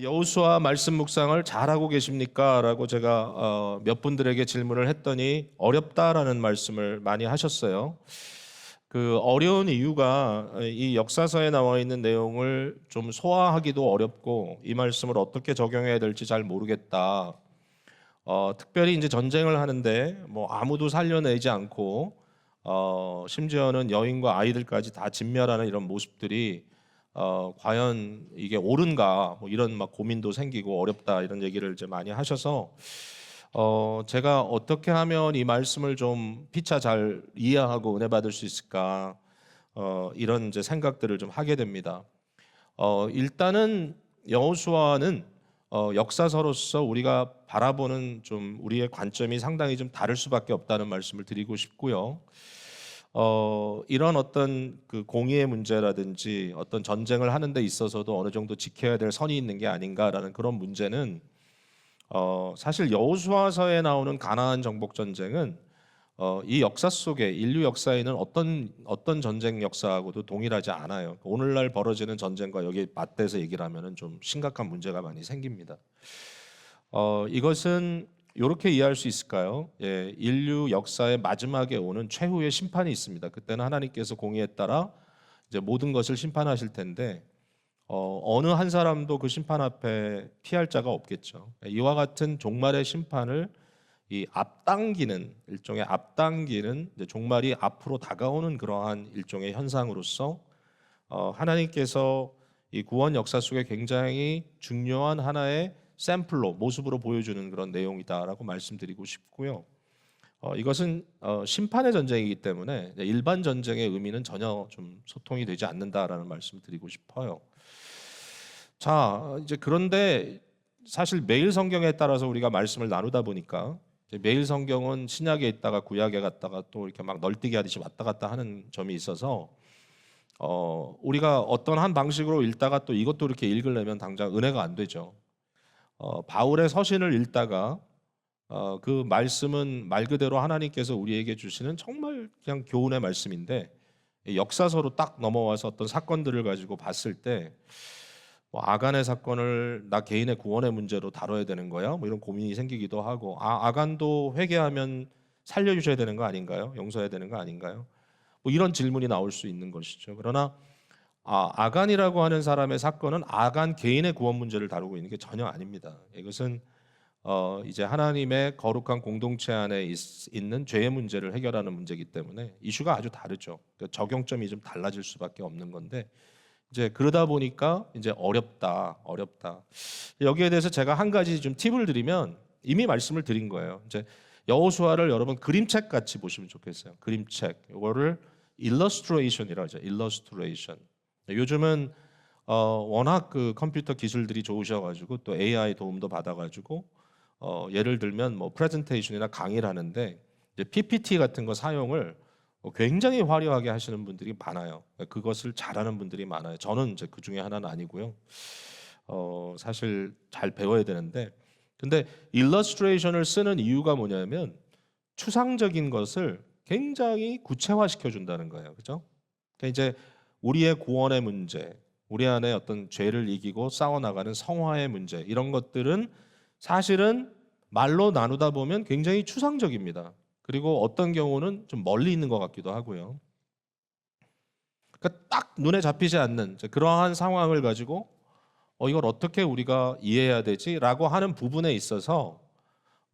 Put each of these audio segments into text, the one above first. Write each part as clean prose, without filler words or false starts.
여호수아 말씀 묵상을 잘하고 계십니까? 라고 제가 몇 분들에게 질문을 했더니 어렵다라는 말씀을 많이 하셨어요. 그 어려운 이유가 이 역사서에 나와 있는 내용을 좀 소화하기도 어렵고 이 말씀을 어떻게 적용해야 될지 잘 모르겠다. 특별히 이제 전쟁을 하는데 뭐 아무도 살려내지 않고 심지어는 여인과 아이들까지 다 진멸하는 이런 모습들이 과연 이게 옳은가 뭐 이런 막 고민도 생기고 어렵다 이런 얘기를 이제 많이 하셔서 제가 어떻게 하면 이 말씀을 좀 피차 잘 이해하고 은혜 받을 수 있을까 이런 이제 생각들을 좀 하게 됩니다. 일단은 여호수아는 역사서로서 우리가 바라보는 좀 우리의 관점이 상당히 좀 다를 수밖에 없다는 말씀을 드리고 싶고요. 이런 어떤 그 공의의 문제라든지 어떤 전쟁을 하는 데 있어서도 어느 정도 지켜야 될 선이 있는 게 아닌가라는 그런 문제는 사실 여호수아서에 나오는 가나안 정복 전쟁은 이 역사 속에 인류 역사에는 어떤 전쟁 역사하고도 동일하지 않아요. 오늘날 벌어지는 전쟁과 여기 맞대서 얘기를 하면은 좀 심각한 문제가 많이 생깁니다. 이것은 이렇게 이해할 수 있을까요? 예, 인류 역사의 마지막에 오는 최후의 심판이 있습니다. 그때는 하나님께서 공의에 따라 이제 모든 것을 심판하실 텐데 어느 한 사람도 그 심판 앞에 피할 자가 없겠죠. 이와 같은 종말의 심판을 이 앞당기는 일종의 앞당기는 이제 종말이 앞으로 다가오는 그러한 일종의 현상으로서 하나님께서 이 구원 역사 속에 굉장히 중요한 하나의 샘플로 모습으로 보여주는 그런 내용이다라고 말씀드리고 싶고요. 이것은 심판의 전쟁이기 때문에 일반 전쟁의 의미는 전혀 좀 소통이 되지 않는다라는 말씀을 드리고 싶어요. 자, 이제 그런데 사실 매일 성경에 따라서 우리가 말씀을 나누다 보니까 매일 성경은 신약에 있다가 구약에 갔다가 또 이렇게 막 널뛰기 하듯이 왔다 갔다 하는 점이 있어서 우리가 어떤 한 방식으로 읽다가 또 이것도 이렇게 읽으려면 당장 은혜가 안 되죠. 바울의 서신을 읽다가 그 말씀은 말 그대로 하나님께서 우리에게 주시는 정말 그냥 교훈의 말씀인데 역사서로 딱 넘어와서 어떤 사건들을 가지고 봤을 때 뭐 아간의 사건을 나 개인의 구원의 문제로 다뤄야 되는 거야? 뭐 이런 고민이 생기기도 하고 아간도 회개하면 살려주셔야 되는 거 아닌가요? 용서해야 되는 거 아닌가요? 뭐 이런 질문이 나올 수 있는 것이죠. 그러나 아간이라고 하는 사람의 사건은 아간 개인의 구원 문제를 다루고 있는 게 전혀 아닙니다. 이것은 이제 하나님의 거룩한 공동체 안에 있는 죄의 문제를 해결하는 문제이기 때문에 이슈가 아주 다르죠. 그러니까 적용점이 좀 달라질 수밖에 없는 건데 이제 그러다 보니까 이제 어렵다. 여기에 대해서 제가 한 가지 좀 팁을 드리면 이미 말씀을 드린 거예요. 이제 여호수아를 여러분 그림책 같이 보시면 좋겠어요. 그림책. 이거를 일러스트레이션이라고 하죠. 일러스트레이션. 요즘은 워낙 그 컴퓨터 기술들이 좋으셔가지고 또 AI 도움도 받아가지고 예를 들면 뭐 프레젠테이션이나 강의를 하는데 이제 PPT 같은 거 사용을 굉장히 화려하게 하시는 분들이 많아요. 그것을 잘하는 분들이 많아요. 저는 이제 그 중에 하나는 아니고요. 사실 잘 배워야 되는데, 근데 일러스트레이션을 쓰는 이유가 뭐냐면 추상적인 것을 굉장히 구체화시켜 준다는 거예요. 그죠? 그러니까 이제 우리의 구원의 문제, 우리 안에 어떤 죄를 이기고 싸워나가는 성화의 문제 이런 것들은 사실은 말로 나누다 보면 굉장히 추상적입니다. 그리고 어떤 경우는 좀 멀리 있는 것 같기도 하고요. 그러니까 딱 눈에 잡히지 않는 그러한 상황을 가지고 이걸 어떻게 우리가 이해해야 되지라고 하는 부분에 있어서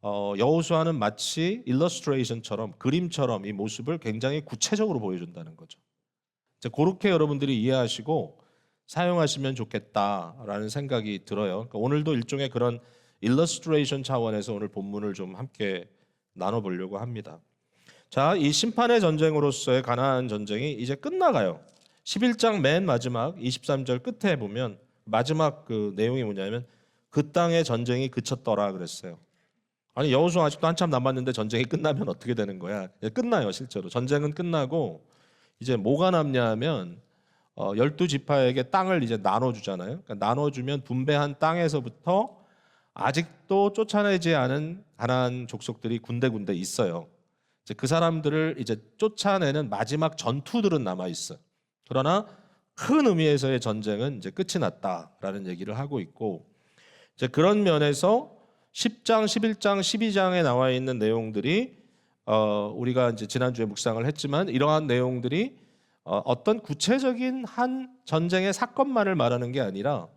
여호수아는 마치 일러스트레이션처럼 그림처럼 이 모습을 굉장히 구체적으로 보여준다는 거죠. 이제 그렇게 여러분들이 이해하시고 사용하시면 좋겠다라는 생각이 들어요. 그러니까 오늘도 일종의 그런 일러스트레이션 차원에서 오늘 본문을 좀 함께 나눠보려고 합니다. 자, 이 심판의 전쟁으로서의 가나안 전쟁이 이제 끝나가요. 11장 맨 마지막 23절 끝에 보면 마지막 그 내용이 뭐냐면 그 땅의 전쟁이 그쳤더라 그랬어요. 아니 여호수아 아직도 한참 남았는데 전쟁이 끝나면 어떻게 되는 거야? 끝나요 실제로. 전쟁은 끝나고 이제 뭐가 남냐 하면 12지파에게 땅을 이제 나눠주잖아요. 그러니까 나눠주면 분배한 땅에서부터 아직도 쫓아내지 않은 가나안 족속들이 군데군데 있어요. 이제 그 사람들을 이제 쫓아내는 마지막 전투들은 남아 있어. 그러나 큰 의미에서의 전쟁은 이제 끝이 났다라는 얘기를 하고 있고 이제 그런 면에서 10장, 11장, 12장에 나와 있는 내용들이 우리가 이제 지난주에 묵상을 했지만 이러한 내용들이 어떤 구체적인 한 전쟁의 사건만을 말하는 게 아니라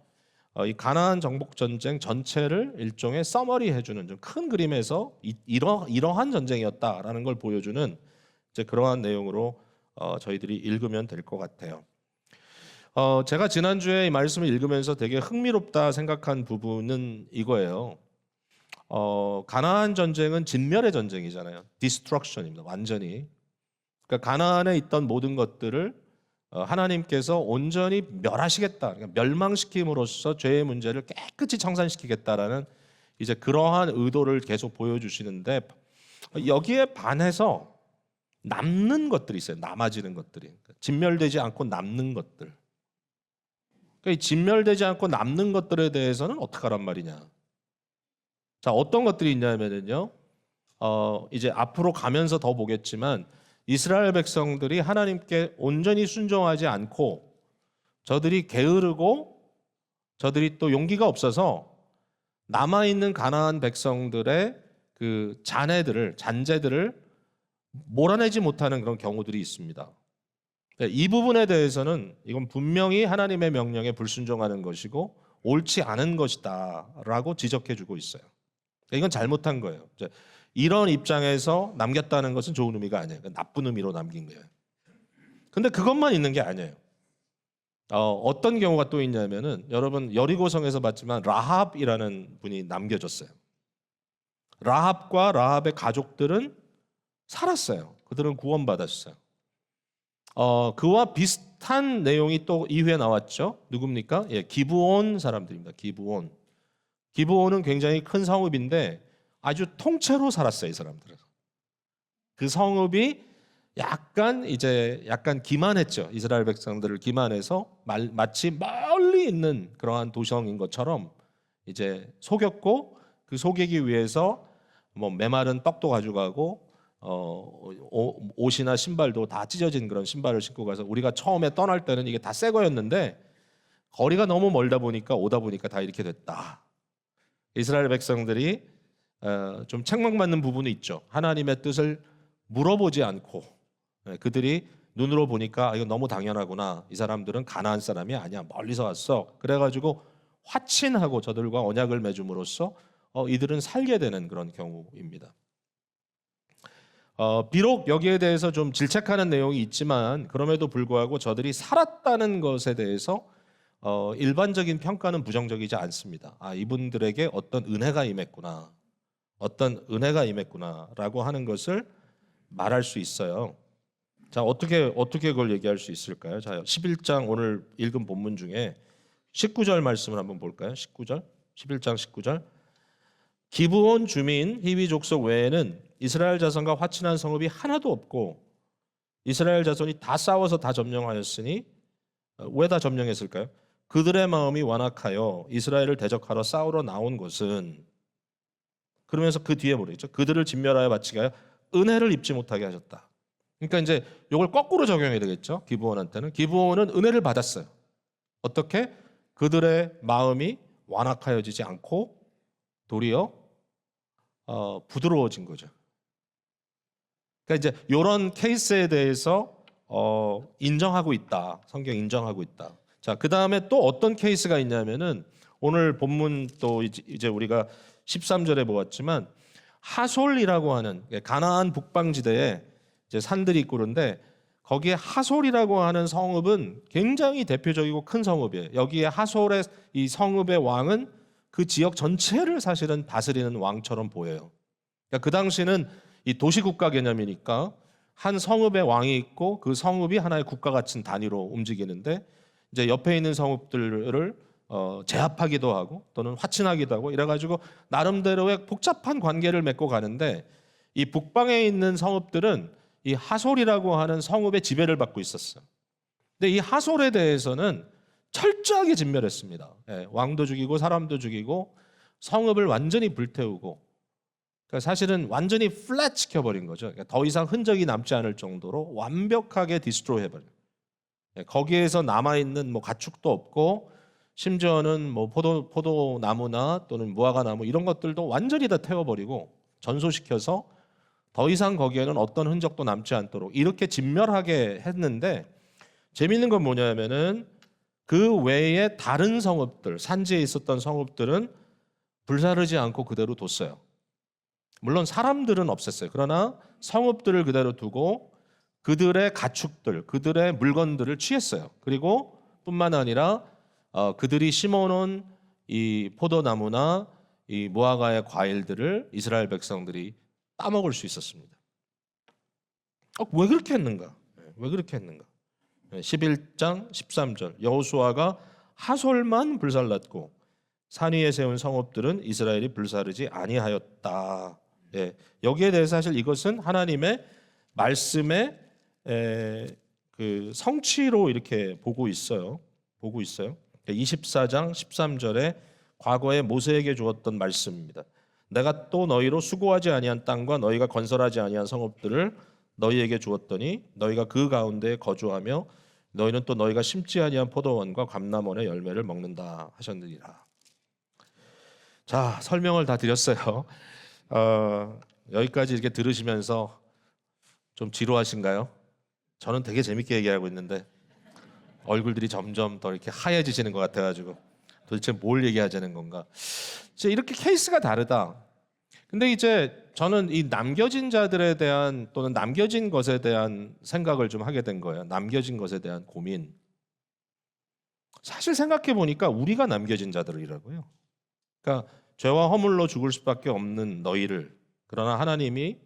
이 가나안 정복 전쟁 전체를 일종의 서머리 해주는 좀 큰 그림에서 이러한 전쟁이었다라는 걸 보여주는 이제 그러한 내용으로 저희들이 읽으면 될 것 같아요. 제가 지난주에 이 말씀을 읽으면서 되게 흥미롭다 생각한 부분은 이거예요. 가나안 전쟁은 진멸의 전쟁이잖아요. 디스트럭션입니다. 완전히. 그러니까 가나안에 있던 모든 것들을 하나님께서 온전히 멸하시겠다. 그러니까 멸망시킴으로써 죄의 문제를 깨끗이 청산시키겠다라는 이제 그러한 의도를 계속 보여주시는데 여기에 반해서 남는 것들이 있어요. 남아지는 것들이. 진멸되지 않고 남는 것들. 그러니까 이 진멸되지 않고 남는 것들에 대해서는 어떻게 하란 말이냐. 자, 어떤 것들이 있냐면요. 이제 앞으로 가면서 더 보겠지만 이스라엘 백성들이 하나님께 온전히 순종하지 않고 저들이 게으르고 저들이 또 용기가 없어서 남아있는 가나안 백성들의 그 잔재들을 몰아내지 못하는 그런 경우들이 있습니다. 이 부분에 대해서는 이건 분명히 하나님의 명령에 불순종하는 것이고 옳지 않은 것이다라고 지적해주고 있어요. 이건 잘못한 거예요. 이런 입장에서 남겼다는 것은 좋은 의미가 아니에요. 나쁜 의미로 남긴 거예요. 근데 그것만 있는 게 아니에요. 어떤 경우가 또 있냐면은 여러분 여리고성에서 봤지만 라합이라는 분이 남겨졌어요. 라합과 라합의 가족들은 살았어요. 그들은 구원받았어요. 그와 비슷한 내용이 또 이후에 나왔죠. 누굽니까? 예, 기브온 사람들입니다. 기브온은 굉장히 큰 성읍인데 아주 통째로 살았어요, 이 사람들은. 그 성읍이 약간 기만했죠. 이스라엘 백성들을 기만해서 마치 멀리 있는 그러한 도성인 것처럼 이제 속였고 그 속이기 위해서 뭐 메마른 떡도 가져가고 옷이나 신발도 다 찢어진 그런 신발을 신고 가서 우리가 처음에 떠날 때는 이게 다 새 거였는데 거리가 너무 멀다 보니까 오다 보니까 다 이렇게 됐다. 이스라엘 백성들이 좀 책망받는 부분이 있죠. 하나님의 뜻을 물어보지 않고 그들이 눈으로 보니까 이거 너무 당연하구나. 이 사람들은 가나안 사람이 아니야. 멀리서 왔어. 그래가지고 화친하고 저들과 언약을 맺음으로써 이들은 살게 되는 그런 경우입니다. 비록 여기에 대해서 좀 질책하는 내용이 있지만 그럼에도 불구하고 저들이 살았다는 것에 대해서 일반적인 평가는 부정적이지 않습니다. 이분들에게 어떤 은혜가 임했구나라고 하는 것을 말할 수 있어요. 자, 어떻게 그걸 얘기할 수 있을까요? 자, 11장 오늘 읽은 본문 중에 19절 말씀을 한번 볼까요? 11장 19절. 기브온 주민 히위 족속 외에는 이스라엘 자손과 화친한 성읍이 하나도 없고 이스라엘 자손이 다 싸워서 다 점령하였으니 왜 다 점령했을까요? 그들의 마음이 완악하여 이스라엘을 대적하러 싸우러 나온 것은 그러면서 그 뒤에 뭐랬죠? 그들을 진멸하여 바치게 하여 은혜를 입지 못하게 하셨다. 그러니까 이제 이걸 거꾸로 적용해야 되겠죠. 기브온한테는 기브온은 은혜를 받았어요. 어떻게? 그들의 마음이 완악하여지지 않고 도리어 부드러워진 거죠. 그러니까 이제 이런 케이스에 대해서 인정하고 있다. 성경 인정하고 있다. 자, 그 다음에 또 어떤 케이스가 있냐면은 오늘 본문 또 이제 우리가 13절에 보았지만 하솔이라고 하는 가나안 북방지대에 이제 산들이 있고 그런데 거기에 하솔이라고 하는 성읍은 굉장히 대표적이고 큰 성읍이에요. 여기에 하솔의 이 성읍의 왕은 그 지역 전체를 사실은 다스리는 왕처럼 보여요. 그러니까 그 당시는 이 도시국가 개념이니까 한 성읍의 왕이 있고 그 성읍이 하나의 국가 같은 단위로 움직이는데 이제 옆에 있는 성읍들을 제압하기도 하고 또는 화친하기도 하고 이래가지고 나름대로의 복잡한 관계를 맺고 가는데 이 북방에 있는 성읍들은 이 하솔이라고 하는 성읍의 지배를 받고 있었어요. 근데 이 하솔에 대해서는 철저하게 진멸했습니다. 왕도 죽이고 사람도 죽이고 성읍을 완전히 불태우고 그러니까 사실은 완전히 플랫 시켜버린 거죠. 그러니까 더 이상 흔적이 남지 않을 정도로 완벽하게 디스트로이 해버려요. 거기에서 남아있는 뭐 가축도 없고 심지어는 뭐 포도나무나 또는 무화과나무 이런 것들도 완전히 다 태워버리고 전소시켜서 더 이상 거기에는 어떤 흔적도 남지 않도록 이렇게 진멸하게 했는데, 재미있는 건 뭐냐면은 그 외에 다른 성읍들, 산지에 있었던 성읍들은 불사르지 않고 그대로 뒀어요. 물론 사람들은 없앴어요. 그러나 성읍들을 그대로 두고 그들의 가축들, 그들의 물건들을 취했어요. 그리고 뿐만 아니라 그들이 심어놓은 이 포도나무나 이 무화과의 과일들을 이스라엘 백성들이 따먹을 수 있었습니다. 왜 그렇게 했는가? 왜 그렇게 했는가? 11장 13절 여호수아가 하솔만 불살랐고 산 위에 세운 성읍들은 이스라엘이 불사르지 아니하였다. 여기에 대해서 사실 이것은 하나님의 말씀의 그 성취로 이렇게 보고 있어요. 24장 13절에 과거에 모세에게 주었던 말씀입니다. 내가 또 너희로 수고하지 아니한 땅과 너희가 건설하지 아니한 성읍들을 너희에게 주었더니 너희가 그 가운데 거주하며 너희는 또 너희가 심지 아니한 포도원과 감람원의 열매를 먹는다 하셨느니라. 자, 설명을 다 드렸어요. 여기까지 이렇게 들으시면서 좀 지루하신가요? 저는 되게 재밌게 얘기하고 있는데 얼굴들이 점점 더 이렇게 하얘지시는 것 같아가지고 도대체 뭘 얘기하자는 건가? 이제 이렇게 케이스가 다르다. 근데 이제 저는 이 남겨진 자들에 대한 또는 남겨진 것에 대한 생각을 좀 하게 된 거예요. 남겨진 것에 대한 고민. 사실 생각해 보니까 우리가 남겨진 자들이라고요. 그러니까 죄와 허물로 죽을 수밖에 없는 너희를, 그러나 하나님이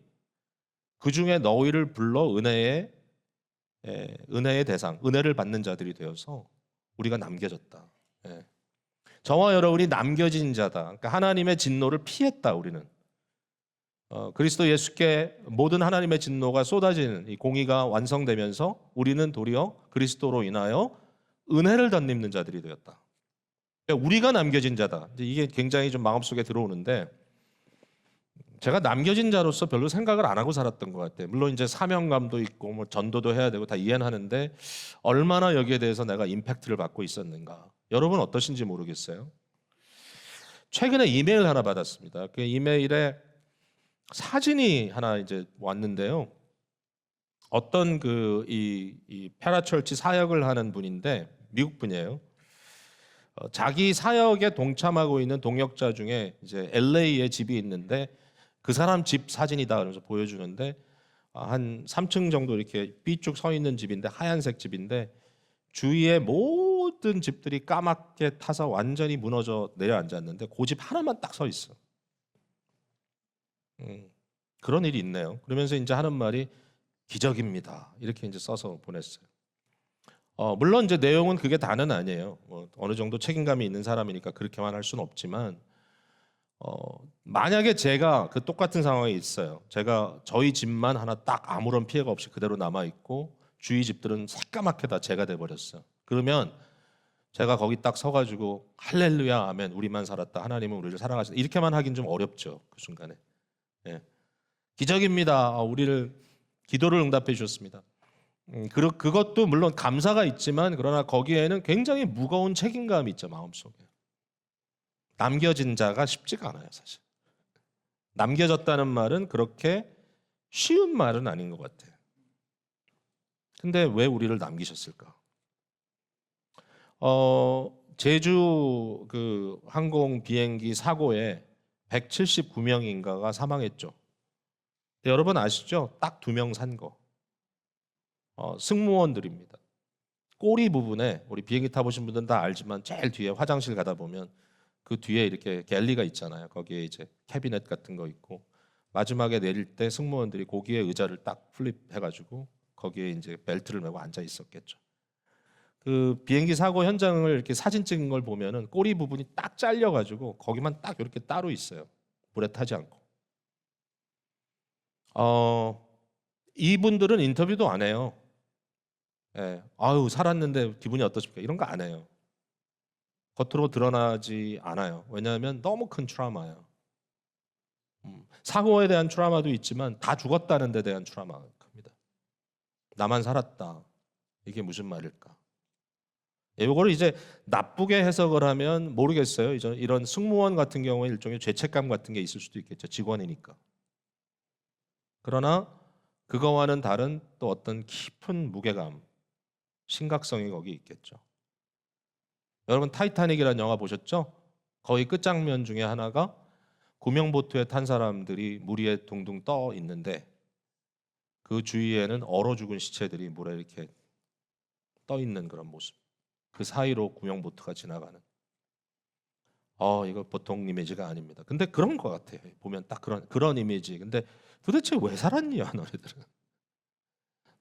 그 중에 너희를 불러 은혜의 대상, 은혜를 받는 자들이 되어서 우리가 남겨졌다. 저와 여러분이 남겨진 자다. 그러니까 하나님의 진노를 피했다. 우리는 그리스도 예수께 모든 하나님의 진노가 쏟아지는 이 공의가 완성되면서 우리는 도리어 그리스도로 인하여 은혜를 덧입는 자들이 되었다. 그러니까 우리가 남겨진 자다. 이게 굉장히 좀 마음속에 들어오는데, 제가 남겨진 자로서 별로 생각을 안 하고 살았던 것 같아요. 물론 이제 사명감도 있고 뭐 전도도 해야 되고 다 이해는 하는데 얼마나 여기에 대해서 내가 임팩트를 받고 있었는가. 여러분 어떠신지 모르겠어요. 최근에 이메일 하나 받았습니다. 그 이메일에 사진이 하나 이제 왔는데요. 어떤 이 페라철치 사역을 하는 분인데 미국 분이에요. 자기 사역에 동참하고 있는 동역자 중에 이제 LA에 집이 있는데 그 사람 집 사진이다 그러면서 보여주는데 한 3층 정도 이렇게 삐쭉 서 있는 집인데 하얀색 집인데 주위에 모든 집들이 까맣게 타서 완전히 무너져 내려앉았는데 그 집 하나만 딱 서 있어. 그런 일이 있네요. 그러면서 이제 하는 말이 기적입니다. 이렇게 이제 써서 보냈어요. 물론 이제 내용은 그게 다는 아니에요. 뭐 어느 정도 책임감이 있는 사람이니까 그렇게만 할 수는 없지만, 만약에 제가 그 똑같은 상황에 있어요. 제가 저희 집만 하나 딱 아무런 피해가 없이 그대로 남아 있고 주위 집들은 새까맣게 다 재가 돼 버렸어요. 그러면 제가 거기 딱 서가지고 할렐루야 아멘 우리만 살았다 하나님은 우리를 사랑하신다 이렇게만 하긴 좀 어렵죠. 그 순간에. 기적입니다. 우리를 기도를 응답해 주셨습니다. 그것도 물론 감사가 있지만 그러나 거기에는 굉장히 무거운 책임감이 있죠. 마음속에. 남겨진 자가 쉽지가 않아요. 사실. 남겨졌다는 말은 그렇게 쉬운 말은 아닌 것 같아요. 근데 왜 우리를 남기셨을까? 제주 그 항공 비행기 사고에 179명인가가 사망했죠. 여러분 아시죠? 딱 2명 산 거. 승무원들입니다. 꼬리 부분에 우리 비행기 타보신 분들은 다 알지만 제일 뒤에 화장실 가다 보면 그 뒤에 이렇게 갤리가 있잖아요. 거기에 이제 캐비넷 같은 거 있고 마지막에 내릴 때 승무원들이 거기에 의자를 딱 플립해가지고 거기에 이제 벨트를 메고 앉아 있었겠죠. 그 비행기 사고 현장을 이렇게 사진 찍은 걸 보면은 꼬리 부분이 딱 잘려가지고 거기만 딱 이렇게 따로 있어요. 물에 타지 않고. 이분들은 인터뷰도 안 해요. 아유 살았는데 기분이 어떠십니까? 이런 거 안 해요. 겉으로 드러나지 않아요. 왜냐하면 너무 큰 트라우마예요. 사고에 대한 트라우마도 있지만 다 죽었다는 데 대한 트라우마가 큽니다. 나만 살았다. 이게 무슨 말일까? 이거를 이제 나쁘게 해석을 하면 모르겠어요. 이런 승무원 같은 경우에 일종의 죄책감 같은 게 있을 수도 있겠죠. 직원이니까. 그러나 그거와는 다른 또 어떤 깊은 무게감, 심각성이 거기 있겠죠. 여러분 타이타닉이라는 영화 보셨죠? 거의 끝장면 중에 하나가 구명보트에 탄 사람들이 물 위에 둥둥 떠 있는데 그 주위에는 얼어 죽은 시체들이 물에 이렇게 떠 있는 그런 모습. 그 사이로 구명보트가 지나가는. 이거 보통 이미지가 아닙니다. 근데 그런 것 같아요. 보면 딱 그런 이미지. 근데 도대체 왜 살았냐, 너희들은?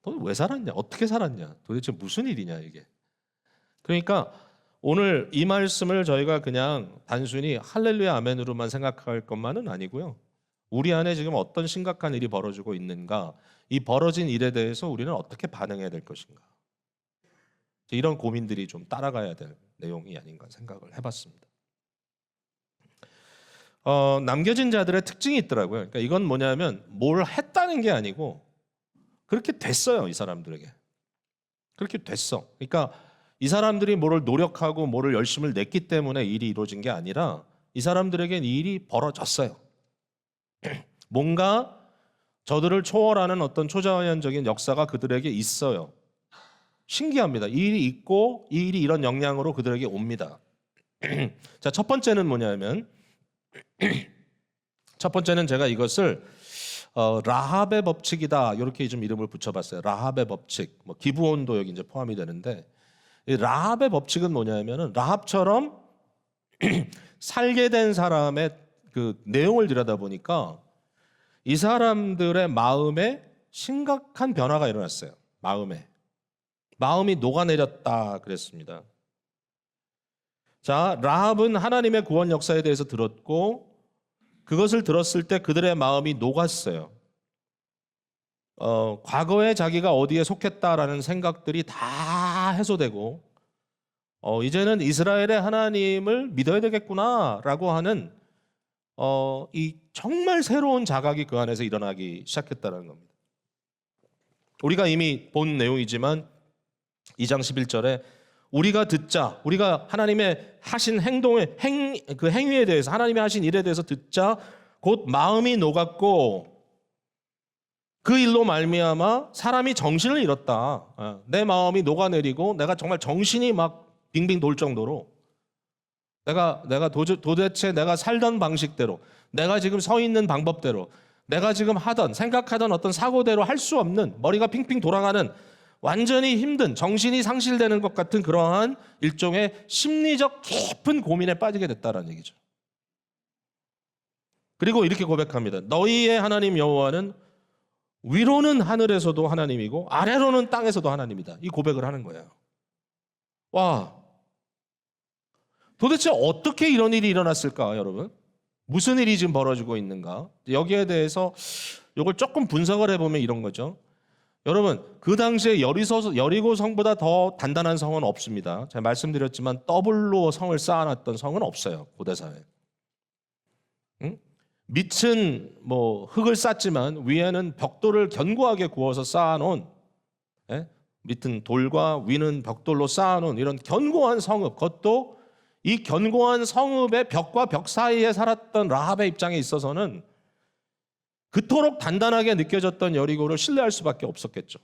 너 왜 살았냐? 어떻게 살았냐? 도대체 무슨 일이냐 이게? 그러니까 오늘 이 말씀을 저희가 그냥 단순히 할렐루야 아멘으로만 생각할 것만은 아니고요. 우리 안에 지금 어떤 심각한 일이 벌어지고 있는가? 이 벌어진 일에 대해서 우리는 어떻게 반응해야 될 것인가? 이런 고민들이 좀 따라가야 될 내용이 아닌가 생각을 해봤습니다. 남겨진 자들의 특징이 있더라고요. 그러니까 이건 뭐냐면 뭘 했다는 게 아니고 그렇게 됐어요. 이 사람들에게. 그렇게 됐어. 그러니까 이 사람들이 뭐를 노력하고 뭐를 열심을 냈기 때문에 일이 이루어진 게 아니라 이 사람들에겐 일이 벌어졌어요. 뭔가 저들을 초월하는 어떤 초자연적인 역사가 그들에게 있어요. 신기합니다. 이 일이 있고 이 일이 이런 영향으로 그들에게 옵니다. 자, 첫 번째는 뭐냐면 첫 번째는 제가 이것을 라합의 법칙이다 이렇게 좀 이름을 붙여봤어요. 라합의 법칙, 뭐 기브온도 여기 이제 포함이 되는데 이 라합의 법칙은 뭐냐면은 라합처럼 살게 된 사람의 그 내용을 들여다보니까 이 사람들의 마음에 심각한 변화가 일어났어요. 마음이 녹아내렸다 그랬습니다. 자, 라합은 하나님의 구원 역사에 대해서 들었고 그것을 들었을 때 그들의 마음이 녹았어요. 과거에 자기가 어디에 속했다라는 생각들이 다 해소되고 이제는 이스라엘의 하나님을 믿어야 되겠구나라고 하는 이 정말 새로운 자각이 그 안에서 일어나기 시작했다는 겁니다. 우리가 이미 본 내용이지만 2장 11절에 우리가 듣자, 우리가 하나님의 하신 그 행위에 대해서 하나님이 하신 일에 대해서 듣자 곧 마음이 녹았고 그 일로 말미암아 사람이 정신을 잃었다. 내 마음이 녹아내리고 내가 정말 정신이 막 빙빙 돌 정도로 내가 도대체 내가 살던 방식대로 내가 지금 서 있는 방법대로 내가 지금 생각하던 어떤 사고대로 할 수 없는 머리가 핑핑 돌아가는 완전히 힘든 정신이 상실되는 것 같은 그러한 일종의 심리적 깊은 고민에 빠지게 됐다라는 얘기죠. 그리고 이렇게 고백합니다. 너희의 하나님 여호와는 위로는 하늘에서도 하나님이고 아래로는 땅에서도 하나님이다. 이 고백을 하는 거예요. 와, 도대체 어떻게 이런 일이 일어났을까, 여러분? 무슨 일이 지금 벌어지고 있는가? 여기에 대해서 이걸 조금 분석을 해보면 이런 거죠. 여러분, 그 당시에 여리고 성보다 더 단단한 성은 없습니다. 제가 말씀드렸지만 더블로 성을 쌓아놨던 성은 없어요. 고대사회. 응? 밑은 뭐 흙을 쌓지만 위에는 벽돌을 견고하게 구워서 쌓아놓은 밑은 돌과 위는 벽돌로 쌓아놓은 이런 견고한 성읍, 그것도 이 견고한 성읍의 벽과 벽 사이에 살았던 라합의 입장에 있어서는 그토록 단단하게 느껴졌던 여리고를 신뢰할 수밖에 없었겠죠.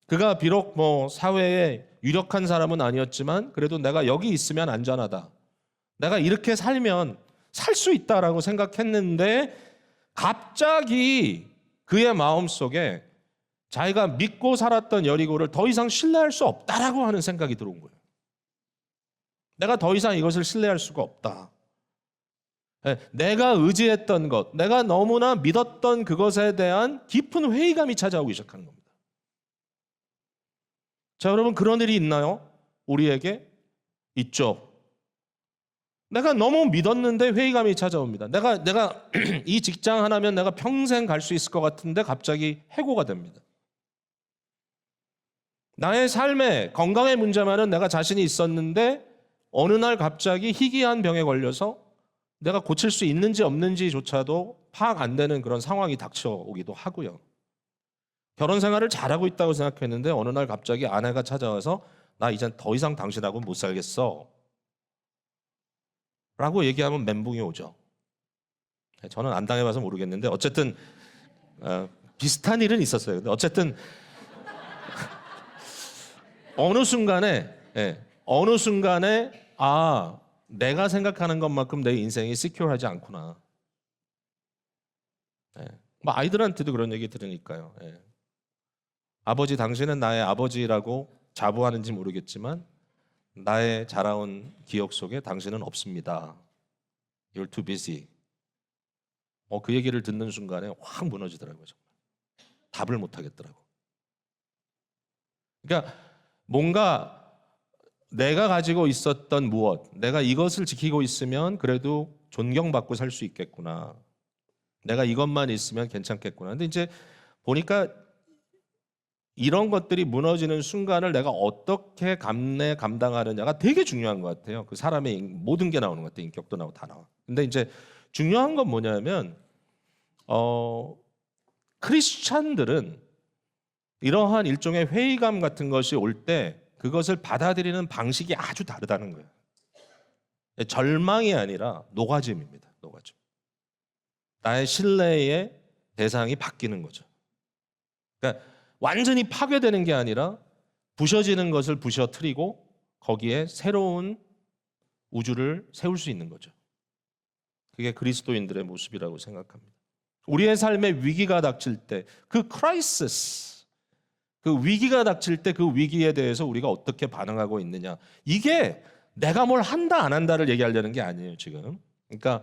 그가 비록 뭐 사회에 유력한 사람은 아니었지만 그래도 내가 여기 있으면 안전하다. 내가 이렇게 살면 살 수 있다라고 생각했는데 갑자기 그의 마음속에 자기가 믿고 살았던 여리고를 더 이상 신뢰할 수 없다라고 하는 생각이 들어온 거예요. 내가 더 이상 이것을 신뢰할 수가 없다. 내가 의지했던 것, 내가 너무나 믿었던 그것에 대한 깊은 회의감이 찾아오기 시작하는 겁니다. 자, 여러분 그런 일이 있나요? 우리에게? 있죠. 내가 너무 믿었는데 회의감이 찾아옵니다. 내가 이 직장 하나면 내가 평생 갈 수 있을 것 같은데 갑자기 해고가 됩니다. 나의 삶에 건강의 문제만은 내가 자신이 있었는데 어느 날 갑자기 희귀한 병에 걸려서 내가 고칠 수 있는지 없는지조차도 파악 안 되는 그런 상황이 닥쳐오기도 하고요. 결혼 생활을 잘하고 있다고 생각했는데 어느 날 갑자기 아내가 찾아와서 나 이제 더 이상 당신하고 못 살겠어 라고 얘기하면 멘붕이 오죠. 저는 안 당해봐서 모르겠는데 어쨌든 비슷한 일은 있었어요. 근데 어쨌든 어느 순간에 내가 생각하는 것만큼 내 인생이 시큐어하지 않구나. 뭐 아이들한테도 그런 얘기 들으니까요. 아버지 당신은 나의 아버지라고 자부하는지 모르겠지만 나의 자라온 기억 속에 당신은 없습니다. You're too busy. 그 얘기를 듣는 순간에 확 무너지더라고요. 정말. 답을 못 하겠더라고. 그러니까 뭔가 내가 가지고 있었던 무엇, 내가 이것을 지키고 있으면 그래도 존경받고 살 수 있겠구나. 내가 이것만 있으면 괜찮겠구나. 근데 이제 보니까 이런 것들이 무너지는 순간을 내가 어떻게 감당하느냐가 되게 중요한 것 같아요. 그 사람의 모든 게 나오는 것 같아요. 인격도 나오고 다 나와. 근데 이제 중요한 건 뭐냐면 크리스찬들은 이러한 일종의 회의감 같은 것이 올 때 그것을 받아들이는 방식이 아주 다르다는 거예요. 절망이 아니라 노가짐입니다. 노가짐. 나의 신뢰의 대상이 바뀌는 거죠. 그러니까 완전히 파괴되는 게 아니라 부셔지는 것을 부셔뜨리고 거기에 새로운 우주를 세울 수 있는 거죠. 그게 그리스도인들의 모습이라고 생각합니다. 우리의 삶에 위기가 닥칠 때 그 크라이시스, 그 위기가 닥칠 때 그 위기에 대해서 우리가 어떻게 반응하고 있느냐. 이게 내가 뭘 한다 안 한다를 얘기하려는 게 아니에요 지금. 그러니까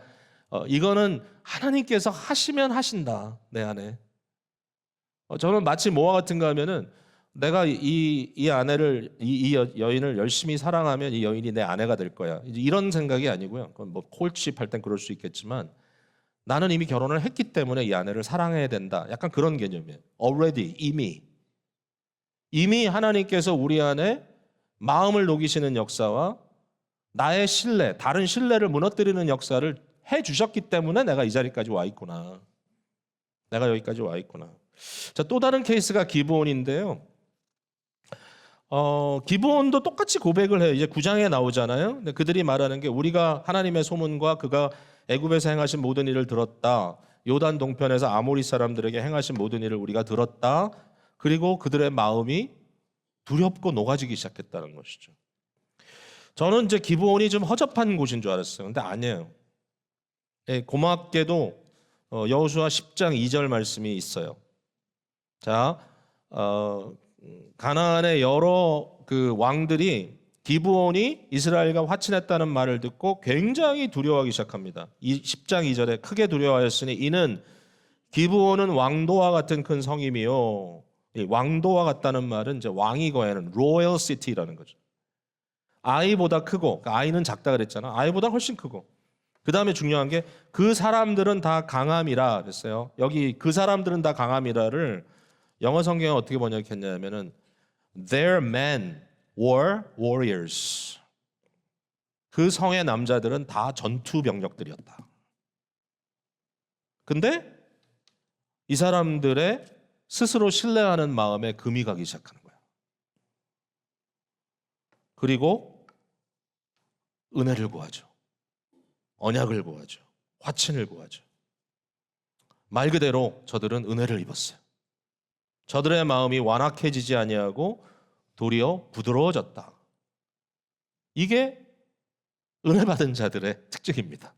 이거는 하나님께서 하시면 하신다 내 안에. 저는 마치 뭐와 같은가 하면은 내가 이 아내를 이 여인을 열심히 사랑하면 이 여인이 내 아내가 될 거야. 이제 이런 생각이 아니고요. 그건 뭐 콜칩할 땐 그럴 수 있겠지만 나는 이미 결혼을 했기 때문에 이 아내를 사랑해야 된다. 약간 그런 개념이에요. Already 이미 하나님께서 우리 안에 마음을 녹이시는 역사와 나의 신뢰, 다른 신뢰를 무너뜨리는 역사를 해 주셨기 때문에 내가 이 자리까지 와 있구나. 내가 여기까지 와 있구나. 자, 또 다른 케이스가 기브온인데요. 기브온도 똑같이 고백을 해요. 이제 9장에 나오잖아요. 근데 그들이 말하는 게 우리가 하나님의 소문과 그가 애굽에서 행하신 모든 일을 들었다. 요단 동편에서 아모리 사람들에게 행하신 모든 일을 우리가 들었다. 그리고 그들의 마음이 두렵고 녹아지기 시작했다는 것이죠. 저는 이제 기브온이 좀 허접한 곳인 줄 알았어요. 근데 아니에요. 고맙게도 여호수아 10장 2절 말씀이 있어요. 자, 가나안의 여러 그 왕들이 기브온이 이스라엘과 화친했다는 말을 듣고 굉장히 두려워하기 시작합니다. 10장 2절에 크게 두려워하였으니 이는 기브온은 왕도와 같은 큰 성임이요. 이 왕도와 같다는 말은 이제 왕이 거하는 로열 시티라는 거죠. 아이보다 크고, 그러니까 아이는 작다 그랬잖아. 아이보다 훨씬 크고. 그 다음에 중요한 게 그 사람들은 다 강함이라 그랬어요. 여기 그 사람들은 다 강함이라를 영어 성경에 어떻게 번역했냐면은 their men were warriors. 그 성의 남자들은 다 전투 병력들이었다. 근데 이 사람들의 스스로 신뢰하는 마음에 금이 가기 시작하는 거야. 그리고 은혜를 구하죠. 언약을 구하죠. 화친을 구하죠. 말 그대로 저들은 은혜를 입었어요. 저들의 마음이 완악해지지 아니하고 도리어 부드러워졌다. 이게 은혜 받은 자들의 특징입니다.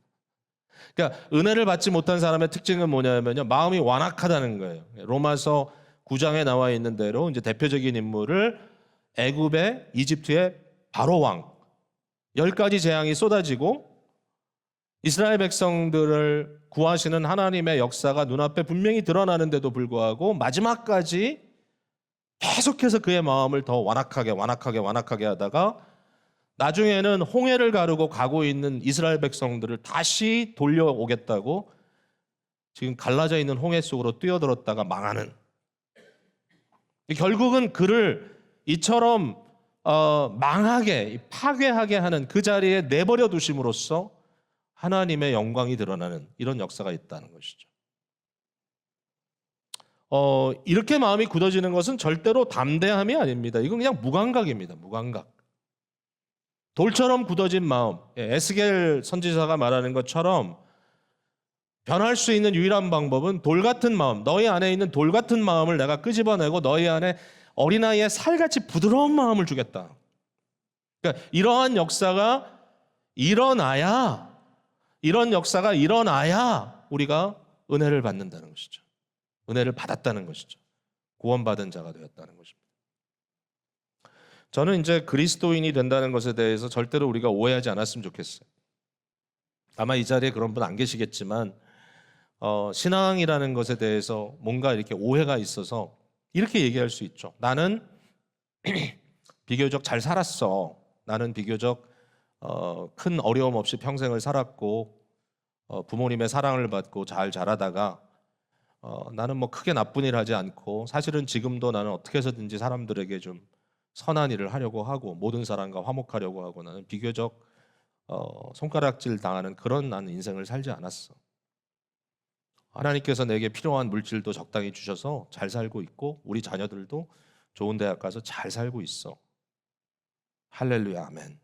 그러니까 은혜를 받지 못한 사람의 특징은 뭐냐면요, 마음이 완악하다는 거예요. 로마서 9장에 나와 있는 대로 이제 대표적인 인물을 애굽의 이집트의 바로 왕 10가지 재앙이 쏟아지고 이스라엘 백성들을 구하시는 하나님의 역사가 눈앞에 분명히 드러나는데도 불구하고 마지막까지 계속해서 그의 마음을 더 완악하게 하다가 나중에는 홍해를 가르고 가고 있는 이스라엘 백성들을 다시 돌려오겠다고 지금 갈라져 있는 홍해 속으로 뛰어들었다가 망하는, 결국은 그를 이처럼 망하게 파괴하게 하는 그 자리에 내버려 두심으로써 하나님의 영광이 드러나는 이런 역사가 있다는 것이죠. 이렇게 마음이 굳어지는 것은 절대로 담대함이 아닙니다. 이건 그냥 무감각입니다. 무감각. 돌처럼 굳어진 마음. 에스겔 선지자가 말하는 것처럼 변할 수 있는 유일한 방법은 돌 같은 마음, 너희 안에 있는 돌 같은 마음을 내가 끄집어내고 너희 안에 어린아이의 살같이 부드러운 마음을 주겠다. 그러니까 이러한 역사가 일어나야, 이런 역사가 일어나야 우리가 은혜를 받는다는 것이죠. 은혜를 받았다는 것이죠. 구원받은 자가 되었다는 것입니다. 저는 이제 그리스도인이 된다는 것에 대해서 절대로 우리가 오해하지 않았으면 좋겠어요. 아마 이 자리에 그런 분 안 계시겠지만 신앙이라는 것에 대해서 뭔가 이렇게 오해가 있어서 이렇게 얘기할 수 있죠. 나는 비교적 잘 살았어. 나는 비교적 큰 어려움 없이 평생을 살았고 부모님의 사랑을 받고 잘 자라다가 나는 뭐 크게 나쁜 일 하지 않고 사실은 지금도 나는 어떻게 해서든지 사람들에게 좀 선한 일을 하려고 하고 모든 사람과 화목하려고 하고 나는 비교적 손가락질 당하는 그런 나는 인생을 살지 않았어. 하나님께서 내게 필요한 물질도 적당히 주셔서 잘 살고 있고 우리 자녀들도 좋은 대학 가서 잘 살고 있어. 할렐루야 아멘.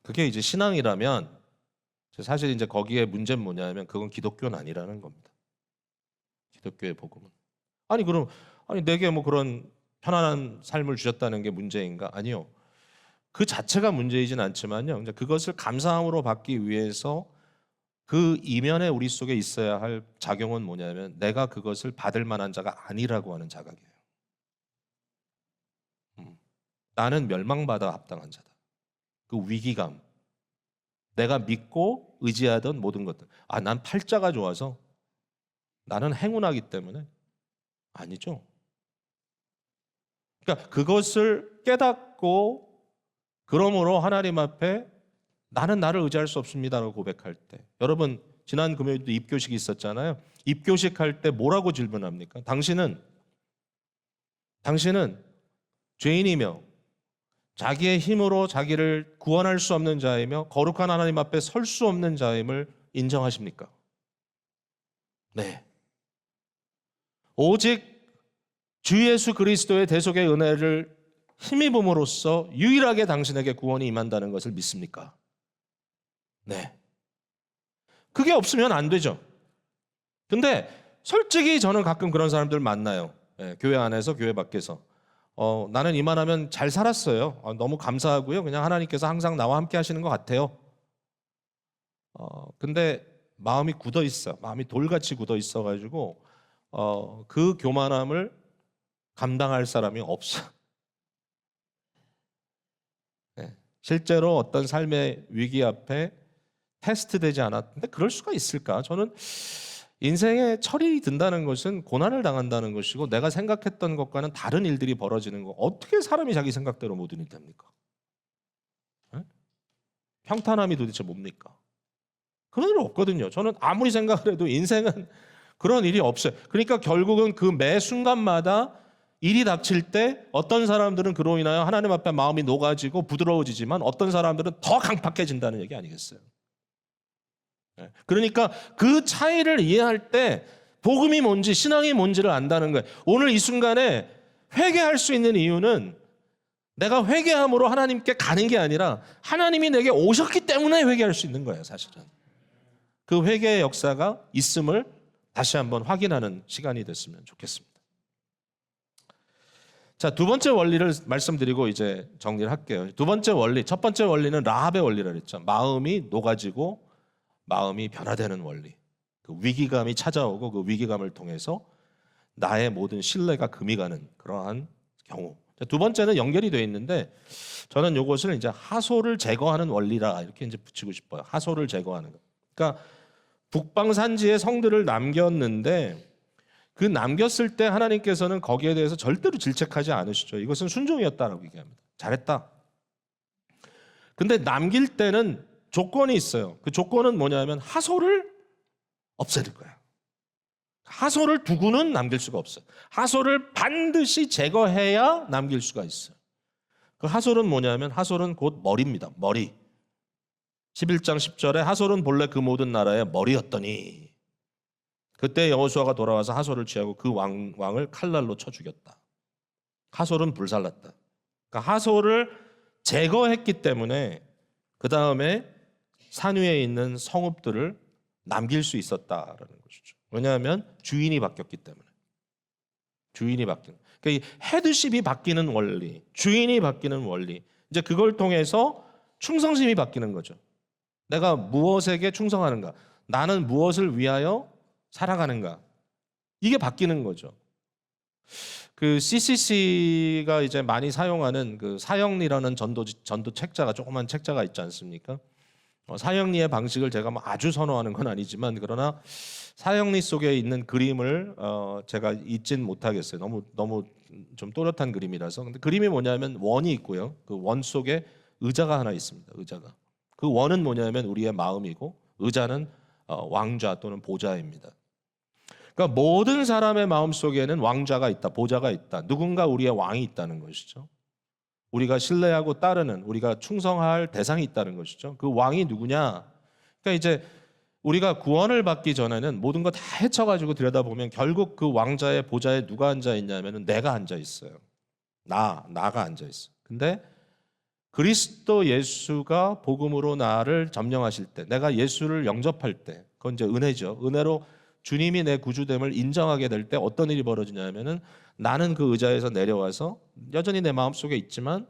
그게 이제 신앙이라면 사실 이제 거기에 문제는 뭐냐면 그건 기독교는 아니라는 겁니다. 기독교의 복음은. 그럼 내게 뭐 그런 편안한 삶을 주셨다는 게 문제인가? 아니요. 그 자체가 문제이진 않지만요. 이제 그것을 감사함으로 받기 위해서 그 이면에 우리 속에 있어야 할 작용은 뭐냐면 내가 그것을 받을 만한 자가 아니라고 하는 자각이에요. 나는 멸망받아 합당한 자다. 그 위기감. 내가 믿고 의지하던 모든 것들. 난 팔자가 좋아서 나는 행운하기 때문에 아니죠. 그러니까 그것을 깨닫고 그러므로 하나님 앞에 나는 나를 의지할 수 없습니다라고 고백할 때 여러분 지난 금요일도 입교식이 있었잖아요. 입교식 할 때 뭐라고 질문합니까? 당신은 죄인이며 자기의 힘으로 자기를 구원할 수 없는 자이며 거룩한 하나님 앞에 설 수 없는 자임을 인정하십니까? 네. 오직 주 예수 그리스도의 대속의 은혜를 힘입음으로써 유일하게 당신에게 구원이 임한다는 것을 믿습니까? 네. 그게 없으면 안 되죠. 근데 솔직히 저는 가끔 그런 사람들 만나요. 교회 안에서 교회 밖에서. 나는 이만하면 잘 살았어요. 너무 감사하고요. 그냥 하나님께서 항상 나와 함께 하시는 것 같아요. 근데 마음이 굳어 있어. 마음이 돌같이 굳어 있어가지고 그 교만함을 감당할 사람이 없어. 네. 실제로 어떤 삶의 위기 앞에 테스트되지 않았는데 그럴 수가 있을까? 저는 인생에 철이 든다는 것은 고난을 당한다는 것이고 내가 생각했던 것과는 다른 일들이 벌어지는 거. 어떻게 사람이 자기 생각대로 모든 일이 됩니까? 네? 평탄함이 도대체 뭡니까? 그런 일 없거든요. 저는 아무리 생각을 해도 인생은 그런 일이 없어요. 그러니까 결국은 그 매 순간마다 일이 닥칠 때 어떤 사람들은 그로 인하여 하나님 앞에 마음이 녹아지고 부드러워지지만 어떤 사람들은 더 강팍해진다는 얘기 아니겠어요? 그러니까 그 차이를 이해할 때 복음이 뭔지 신앙이 뭔지를 안다는 거예요. 오늘 이 순간에 회개할 수 있는 이유는 내가 회개함으로 하나님께 가는 게 아니라 하나님이 내게 오셨기 때문에 회개할 수 있는 거예요. 사실은 그 회개의 역사가 있음을 다시 한번 확인하는 시간이 됐으면 좋겠습니다. 자, 두 번째 원리를 말씀드리고 이제 정리를 할게요. 두 번째 원리, 첫 번째 원리는 라합의 원리라 그랬죠. 마음이 녹아지고 마음이 변화되는 원리. 그 위기감이 찾아오고 그 위기감을 통해서 나의 모든 신뢰가 금이 가는 그러한 경우. 자, 두 번째는 연결이 되어 있는데 저는 이것을 이제 하소를 제거하는 원리라 이렇게 이제 붙이고 싶어요. 하소를 제거하는 거. 그러니까 북방산지에 성들을 남겼는데 그 남겼을 때 하나님께서는 거기에 대해서 절대로 질책하지 않으시죠. 이것은 순종이었다라고 얘기합니다. 잘했다. 근데 남길 때는 조건이 있어요. 그 조건은 뭐냐면 하소를 없애야 될 거야. 하소를 두고는 남길 수가 없어요. 하소를 반드시 제거해야 남길 수가 있어요. 그 하솔은 뭐냐면 하솔은 곧 머리입니다. 머리. 11장 10절에 하솔은 본래 그 모든 나라의 머리였더니 그때 여호수아가 돌아와서 하솔을 취하고 그 왕을 칼날로 쳐 죽였다. 하솔은 불살랐다. 그러니까 하솔을 제거했기 때문에 그 다음에 산 위에 있는 성읍들을 남길 수 있었다라는 것이죠. 왜냐하면 주인이 바뀌었기 때문에. 주인이 바뀌는. 그러니까 이 헤드십이 바뀌는 원리, 주인이 바뀌는 원리. 이제 그걸 통해서 충성심이 바뀌는 거죠. 내가 무엇에게 충성하는가? 나는 무엇을 위하여 살아가는가? 이게 바뀌는 거죠. 그 CCC가 이제 많이 사용하는 그 사형리라는 전도 책자가 조그만 책자가 있지 않습니까? 사형리의 방식을 제가 뭐 아주 선호하는 건 아니지만 그러나 사형리 속에 있는 그림을 제가 잊진 못하겠어요. 너무 좀 또렷한 그림이라서. 근데 그림이 뭐냐면 원이 있고요. 그 원 속에 의자가 하나 있습니다. 의자가. 그 원은 뭐냐면 우리의 마음이고 의자는 왕좌 또는 보좌입니다. 그러니까 모든 사람의 마음 속에는 왕좌가 있다, 보좌가 있다. 누군가 우리의 왕이 있다는 것이죠. 우리가 신뢰하고 따르는, 우리가 충성할 대상이 있다는 것이죠. 그 왕이 누구냐? 그러니까 이제 우리가 구원을 받기 전에는 모든 거 다 헤쳐가지고 들여다보면 결국 그 왕자의 보좌에 누가 앉아 있냐면은 내가 앉아 있어요. 나가 앉아 있어. 근데 그리스도 예수가 복음으로 나를 점령하실 때, 내가 예수를 영접할 때, 그건 이제 은혜죠. 은혜로 주님이 내 구주됨을 인정하게 될 때 어떤 일이 벌어지냐면은 나는 그 의자에서 내려와서 여전히 내 마음속에 있지만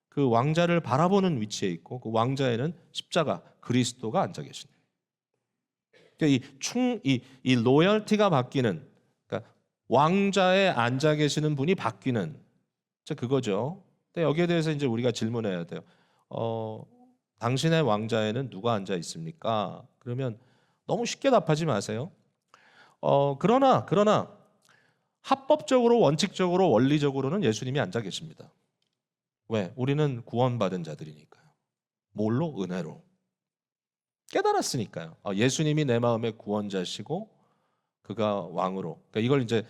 그 왕자를 바라보는 위치에 있고 그 왕자에는 십자가 그리스도가 앉아 계시네요. 그러니까 이 로열티가 바뀌는, 그러니까 왕자에 앉아 계시는 분이 바뀌는, 그거죠. 근데 여기에 대해서 이제 우리가 질문해야 돼요. 당신의 왕자에는 누가 앉아 있습니까? 그러면 너무 쉽게 답하지 마세요. 그러나 합법적으로, 원칙적으로, 원리적으로는 예수님이 앉아 계십니다. 왜? 우리는 구원받은 자들이니까요. 뭘로? 은혜로. 깨달았으니까요. 예수님이 내 마음의 구원자시고 그가 왕으로. 그러니까 이걸 이제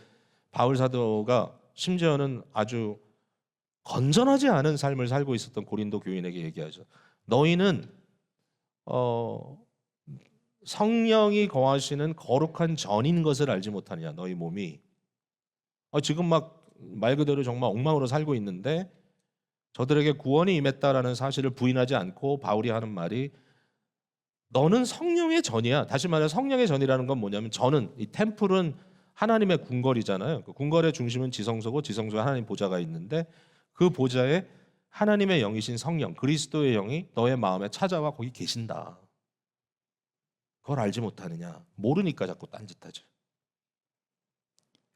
바울 사도가 심지어는 아주 건전하지 않은 삶을 살고 있었던 고린도 교인에게 얘기하죠. 너희는 성령이 거하시는 거룩한 전인 것을 알지 못하느냐. 너희 몸이 지금 막 말 그대로 정말 엉망으로 살고 있는데 저들에게 구원이 임했다라는 사실을 부인하지 않고 바울이 하는 말이 너는 성령의 전이야. 다시 말해 성령의 전이라는 건 뭐냐면 전은 이 템플은 하나님의 궁궐이잖아요. 그 궁궐의 중심은 지성소고 지성소에 하나님 보좌가 있는데 그 보좌에 하나님의 영이신 성령 그리스도의 영이 너의 마음에 찾아와 거기 계신다. 그걸 알지 못하느냐. 모르니까 자꾸 딴짓하죠.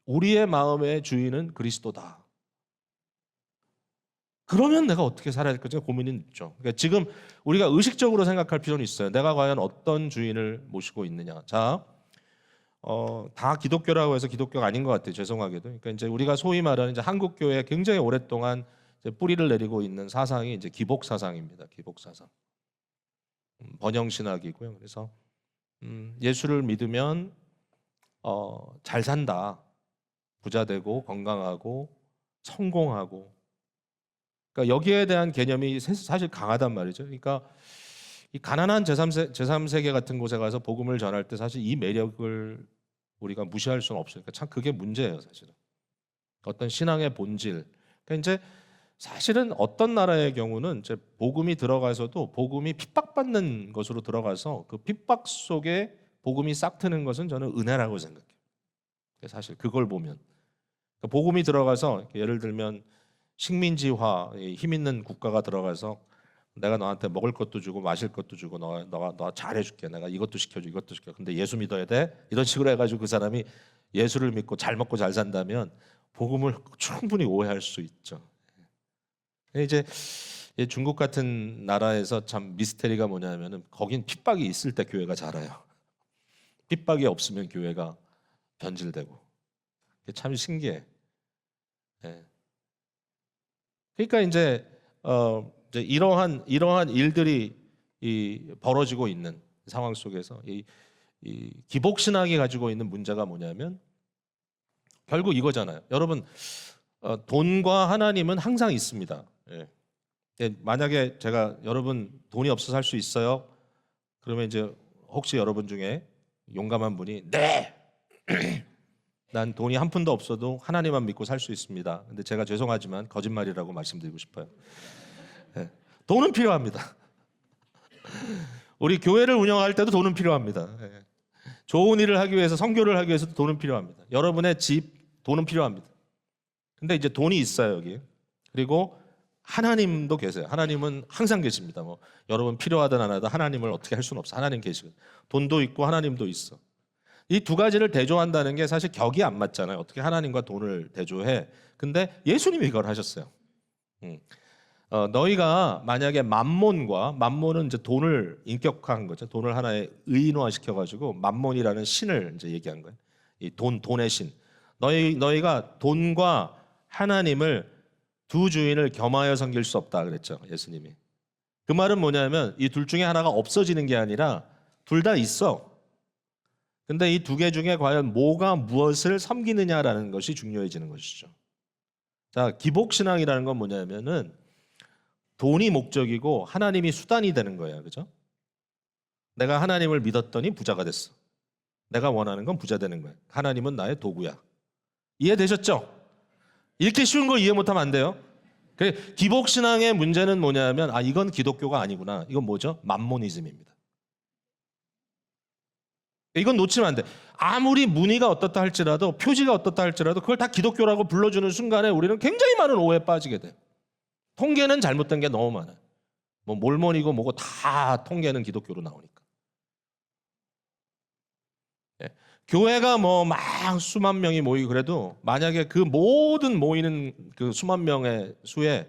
우리의 마음의 주인은 그리스도다. 그러면 내가 어떻게 살아야 될지 고민이 있죠. 그러니까 지금 우리가 의식적으로 생각할 필요는 있어요. 내가 과연 어떤 주인을 모시고 있느냐. 자, 다 기독교라고 해서 기독교가 아닌 것 같아요. 죄송하게도. 그러니까 이제 우리가 소위 말하는 이제 한국 교회에 굉장히 오랫동안 이제 뿌리를 내리고 있는 사상이 이제 기복 사상입니다. 기복 사상. 번영 신학이고요. 그래서 예수를 믿으면 잘 산다. 부자 되고 건강하고 성공하고. 그러니까 여기에 대한 개념이 사실 강하단 말이죠. 그러니까 이 가난한 제3세계 같은 곳에 가서 복음을 전할 때 사실 이 매력을 우리가 무시할 수는 없어요. 그러니까 참 그게 문제예요, 사실은. 어떤 신앙의 본질. 그러니까 이제 사실은 어떤 나라의 경우는 이제 복음이 들어가서도 복음이 핍박받는 것으로 들어가서 그 핍박 속에 복음이 싹 트는 것은 저는 은혜라고 생각해요. 사실 그걸 보면 그러니까 복음이 들어가서 예를 들면 식민지화 힘 있는 국가가 들어가서 내가 너한테 먹을 것도 주고 마실 것도 주고 너가 잘해줄게. 내가 이것도 시켜줘 이것도 시켜. 근데 예수 믿어야 돼. 이런 식으로 해가지고 그 사람이 예수를 믿고 잘 먹고 잘 산다면 복음을 충분히 오해할 수 있죠. 이제 중국 같은 나라에서 참 미스테리가 뭐냐면은 거긴 핍박이 있을 때 교회가 자라요. 핍박이 없으면 교회가 변질되고. 참 신기해. 예. 그러니까 이제 이러한 일들이 벌어지고 있는 상황 속에서 이 기복 신학이 가지고 있는 문제가 뭐냐면 결국 이거잖아요. 여러분 돈과 하나님은 항상 있습니다. 예. 만약에 제가 여러분 돈이 없어서 살 수 있어요? 그러면 이제 혹시 여러분 중에 용감한 분이 네 난 돈이 한 푼도 없어도 하나님만 믿고 살 수 있습니다. 근데 제가 죄송하지만 거짓말이라고 말씀드리고 싶어요. 예. 돈은 필요합니다. 우리 교회를 운영할 때도 돈은 필요합니다. 예. 좋은 일을 하기 위해서, 선교를 하기 위해서도 돈은 필요합니다. 여러분의 집, 돈은 필요합니다. 근데 이제 돈이 있어요, 여기. 그리고 하나님도 계세요. 하나님은 항상 계십니다. 뭐 여러분 필요하든 안 하든 하나님을 어떻게 할 수는 없어. 하나님 계시거든. 돈도 있고 하나님도 있어. 이 두 가지를 대조한다는 게 사실 격이 안 맞잖아요. 어떻게 하나님과 돈을 대조해? 근데 예수님이 이걸 하셨어요. 너희가 만약에 만몬은 이제 돈을 인격화한 거죠. 돈을 하나의 의인화 시켜가지고 만몬이라는 신을 이제 얘기한 거예요. 이 돈의 신. 너희가 돈과 하나님을 두 주인을 겸하여 섬길 수 없다 그랬죠. 예수님이. 그 말은 뭐냐면 이 둘 중에 하나가 없어지는 게 아니라 둘 다 있어. 근데 이 두 개 중에 과연 뭐가 무엇을 섬기느냐라는 것이 중요해지는 것이죠. 자, 기복신앙이라는 건 뭐냐면은 돈이 목적이고 하나님이 수단이 되는 거예요. 그죠? 내가 하나님을 믿었더니 부자가 됐어. 내가 원하는 건 부자 되는 거예요. 하나님은 나의 도구야. 이해되셨죠? 이렇게 쉬운 거 이해 못하면 안 돼요. 기복신앙의 문제는 뭐냐면 이건 기독교가 아니구나. 이건 뭐죠? 만모니즘입니다. 이건 놓치면 안 돼. 아무리 문의가 어떻다 할지라도, 표지가 어떻다 할지라도 그걸 다 기독교라고 불러주는 순간에 우리는 굉장히 많은 오해에 빠지게 돼요. 통계는 잘못된 게 너무 많아요. 뭐 몰몬이고 뭐고 다 통계는 기독교로 나오니까. 네. 교회가 뭐 막 수만 명이 모이고 그래도 만약에 그 모든 모이는 그 수만 명의 수에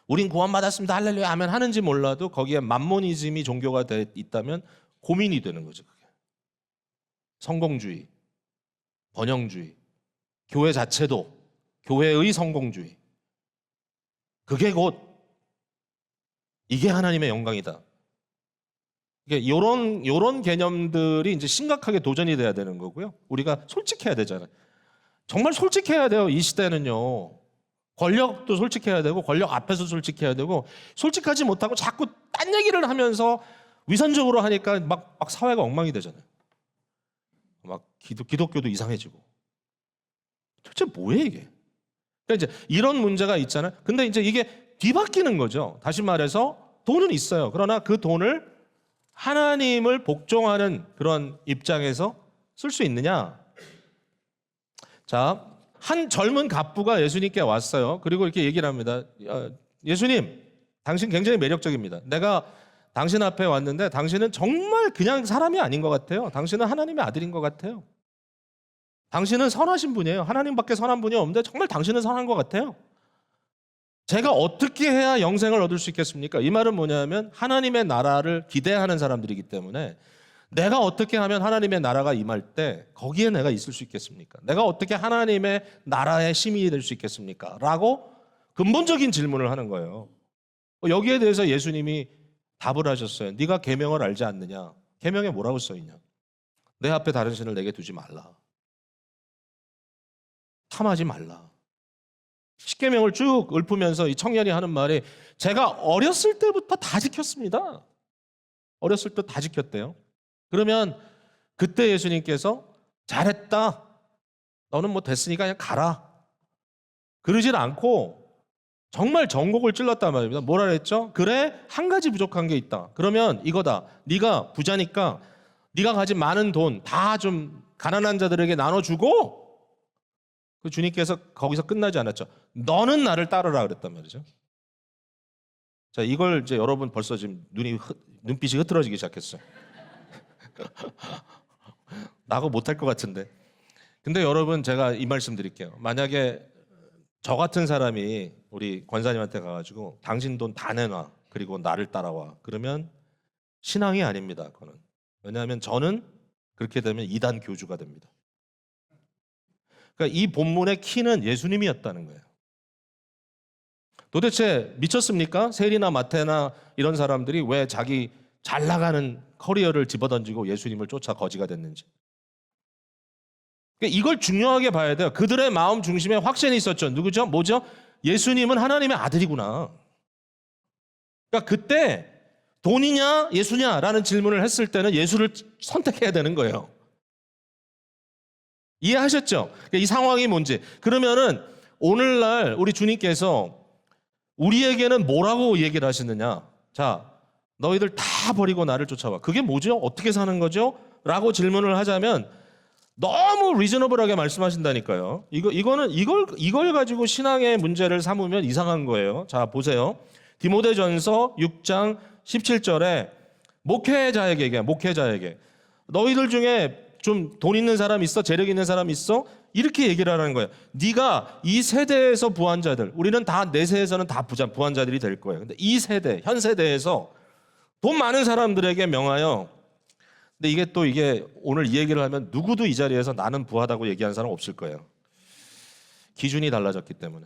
우린 구원받았습니다 할렐루야 하면 하는지 몰라도 거기에 만모니즘이 종교가 돼 있다면 고민이 되는 거죠. 그게. 성공주의, 번영주의, 교회 자체도 교회의 성공주의. 그게 곧 이게 하나님의 영광이다. 이게 요런 개념들이 이제 심각하게 도전이 돼야 되는 거고요. 우리가 솔직해야 되잖아요. 정말 솔직해야 돼요. 이 시대는요. 권력도 솔직해야 되고 권력 앞에서 솔직해야 되고 솔직하지 못하고 자꾸 딴 얘기를 하면서 위선적으로 하니까 막 사회가 엉망이 되잖아요. 막 기독교도 이상해지고. 도대체 뭐예요 이게? 그러니까 이제 이런 문제가 있잖아요. 근데 이제 이게 뒤바뀌는 거죠. 다시 말해서 돈은 있어요. 그러나 그 돈을 하나님을 복종하는 그런 입장에서 쓸 수 있느냐? 자, 한 젊은 갑부가 예수님께 왔어요. 그리고 이렇게 얘기를 합니다. 예수님, 당신 굉장히 매력적입니다. 내가 당신 앞에 왔는데 당신은 정말 그냥 사람이 아닌 것 같아요. 당신은 하나님의 아들인 것 같아요. 당신은 선하신 분이에요. 하나님밖에 선한 분이 없는데 정말 당신은 선한 것 같아요. 제가 어떻게 해야 영생을 얻을 수 있겠습니까? 이 말은 뭐냐면 하나님의 나라를 기대하는 사람들이기 때문에 내가 어떻게 하면 하나님의 나라가 임할 때 거기에 내가 있을 수 있겠습니까? 내가 어떻게 하나님의 나라의 시민이 될 수 있겠습니까? 라고 근본적인 질문을 하는 거예요. 여기에 대해서 예수님이 답을 하셨어요. 네가 계명을 알지 않느냐? 계명에 뭐라고 써 있냐? 내 앞에 다른 신을 내게 두지 말라. 탐하지 말라. 십계명을 쭉 읊으면서 이 청년이 하는 말이 제가 어렸을 때부터 다 지켰습니다. 어렸을 때 다 지켰대요. 그러면 그때 예수님께서 잘했다. 너는 뭐 됐으니까 그냥 가라. 그러질 않고 정말 전곡을 찔렀단 말입니다. 뭐라 그랬죠? 그래, 한 가지 부족한 게 있다. 그러면 이거다. 네가 부자니까 네가 가진 많은 돈 다 좀 가난한 자들에게 나눠주고 그 주님께서 거기서 끝나지 않았죠. 너는 나를 따르라 그랬단 말이죠. 자, 이걸 이제 여러분 벌써 지금 눈빛이 흐트러지기 시작했어요. 나하고 못할 것 같은데. 근데 여러분 제가 이 말씀 드릴게요. 만약에 저 같은 사람이 우리 권사님한테 가가지고 당신 돈 다 내놔. 그리고 나를 따라와. 그러면 신앙이 아닙니다. 그거는. 왜냐하면 저는 그렇게 되면 이단 교주가 됩니다. 그러니까 이 본문의 키는 예수님이었다는 거예요. 도대체 미쳤습니까? 세리나 마태나 이런 사람들이 왜 자기 잘 나가는 커리어를 집어던지고 예수님을 쫓아 거지가 됐는지. 그러니까 이걸 중요하게 봐야 돼요. 그들의 마음 중심에 확신이 있었죠. 누구죠? 뭐죠? 예수님은 하나님의 아들이구나. 그러니까 그때 돈이냐 예수냐라는 질문을 했을 때는 예수를 선택해야 되는 거예요. 이해하셨죠? 이 상황이 뭔지. 그러면은 오늘날 우리 주님께서 우리에게는 뭐라고 얘기를 하시느냐? 자, 너희들 다 버리고 나를 쫓아와. 그게 뭐죠? 어떻게 사는 거죠? 라고 질문을 하자면 너무 리저너블하게 말씀하신다니까요. 이걸 가지고 신앙의 문제를 삼으면 이상한 거예요. 자, 보세요. 디모데전서 6장 17절에 목회자에게 얘기해. 목회자에게 너희들 중에 좀 돈 있는 사람 있어? 재력 있는 사람 있어? 이렇게 얘기를 하라는 거예요. 네가 이 세대에서 부한 자들, 우리는 다 내 세에서는 다 부한 자들이 될 거예요. 근데 이 세대, 현 세대에서 돈 많은 사람들에게 명하여, 근데 이게 오늘 이 얘기를 하면 누구도 이 자리에서 나는 부하다고 얘기하는 사람 없을 거예요. 기준이 달라졌기 때문에.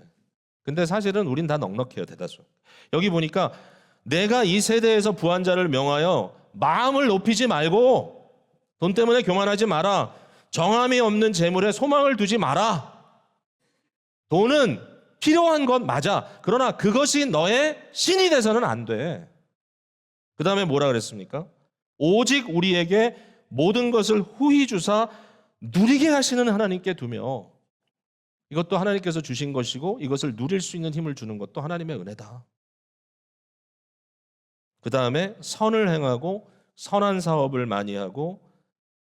근데 사실은 우린 다 넉넉해요, 대다수. 여기 보니까 내가 이 세대에서 부한 자를 명하여 마음을 높이지 말고 돈 때문에 교만하지 마라. 정함이 없는 재물에 소망을 두지 마라. 돈은 필요한 것 맞아. 그러나 그것이 너의 신이 돼서는 안 돼. 그 다음에 뭐라 그랬습니까? 오직 우리에게 모든 것을 후히 주사 누리게 하시는 하나님께 두며, 이것도 하나님께서 주신 것이고 이것을 누릴 수 있는 힘을 주는 것도 하나님의 은혜다. 그 다음에 선을 행하고 선한 사업을 많이 하고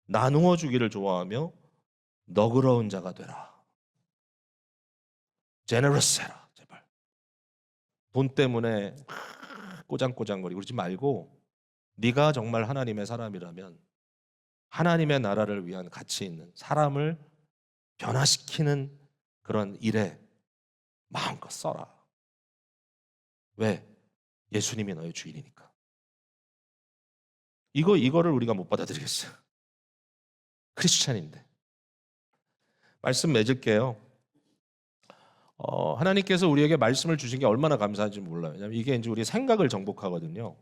나누어 주기를 좋아하며 너그러운 자가 되라. 제너러스 해라. 제발. 돈 때문에 꼬장꼬장거리고 그러지 말고 네가 정말 하나님의 사람이라면 하나님의 나라를 위한 가치 있는 사람을 변화시키는 그런 일에 마음껏 써라. 왜? 예수님이 너의 주인이니까. 이거를 우리가 못 받아들이겠어요. 크리스찬인데. 말씀 맺을게요. 하나님께서 우리에게 말씀을 주신 게 얼마나 감사한지 몰라요. 왜냐하면 이게 이제 우리의 생각을 정복하거든요.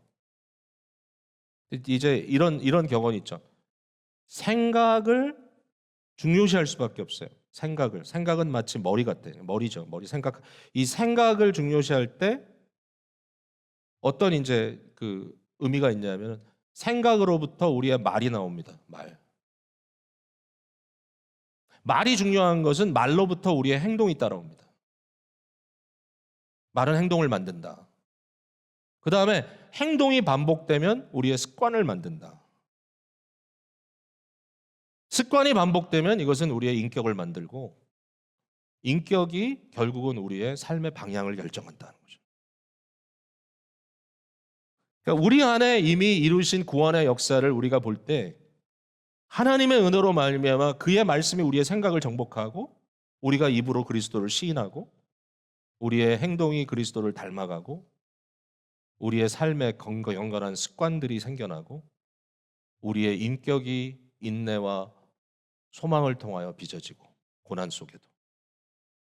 이제 이런 격언이 있죠. 생각을 중요시할 수밖에 없어요. 생각은 마치 머리 같대요. 머리죠. 머리 생각. 이 생각을 중요시할 때 어떤 이제 그 의미가 있냐면 생각으로부터 우리의 말이 나옵니다. 말이 중요한 것은 말로부터 우리의 행동이 따라옵니다. 말은 행동을 만든다. 그 다음에 행동이 반복되면 우리의 습관을 만든다. 습관이 반복되면 이것은 우리의 인격을 만들고 인격이 결국은 우리의 삶의 방향을 결정한다는 거죠. 그러니까 우리 안에 이미 이루신 구원의 역사를 우리가 볼 때 하나님의 은혜로 말미암아 그의 말씀이 우리의 생각을 정복하고 우리가 입으로 그리스도를 시인하고 우리의 행동이 그리스도를 닮아가고 우리의 삶에 연관한 습관들이 생겨나고 우리의 인격이 인내와 소망을 통하여 빚어지고 고난 속에도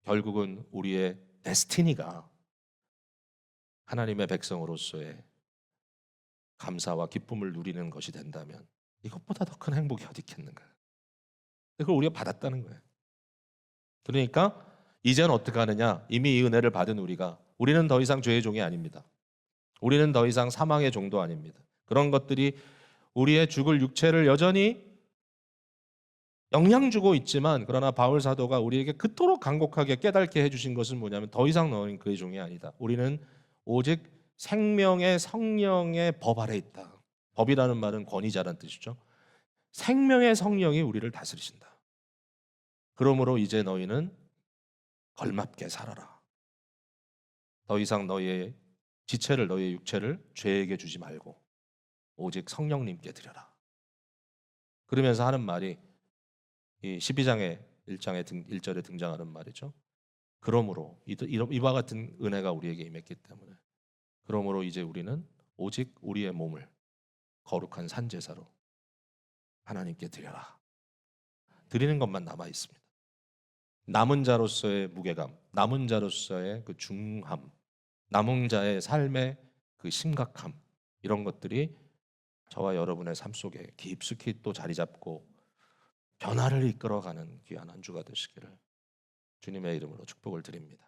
결국은 우리의 데스티니가 하나님의 백성으로서의 감사와 기쁨을 누리는 것이 된다면 이것보다 더 큰 행복이 어디 있겠는가. 그걸 우리가 받았다는 거예요. 그러니까 이제는 어떻게 하느냐. 이미 이 은혜를 받은 우리는 더 이상 죄의 종이 아닙니다. 우리는 더 이상 사망의 종도 아닙니다. 그런 것들이 우리의 죽을 육체를 여전히 영향 주고 있지만 그러나 바울 사도가 우리에게 그토록 간곡하게 깨닫게 해주신 것은 뭐냐면 더 이상 너는 그의 종이 아니다. 우리는 오직 생명의 성령의 법 아래 있다. 법이라는 말은 권위자라는 뜻이죠. 생명의 성령이 우리를 다스리신다. 그러므로 이제 너희는 걸맞게 살아라. 더 이상 너희의 지체를 너희의 육체를 죄에게 주지 말고 오직 성령님께 드려라. 그러면서 하는 말이 이 12장의 1절에 등장하는 말이죠. 그러므로 이와 같은 은혜가 우리에게 임했기 때문에 그러므로 이제 우리는 오직 우리의 몸을 거룩한 산제사로 하나님께 드려라. 드리는 것만 남아 있습니다. 남은 자로서의 무게감, 남은 자로서의 그 중함, 남은 자의 삶의 그 심각함, 이런 것들이 저와 여러분의 삶 속에 깊숙이 또 자리 잡고 변화를 이끌어가는 귀한 한 주가 되시기를 주님의 이름으로 축복을 드립니다.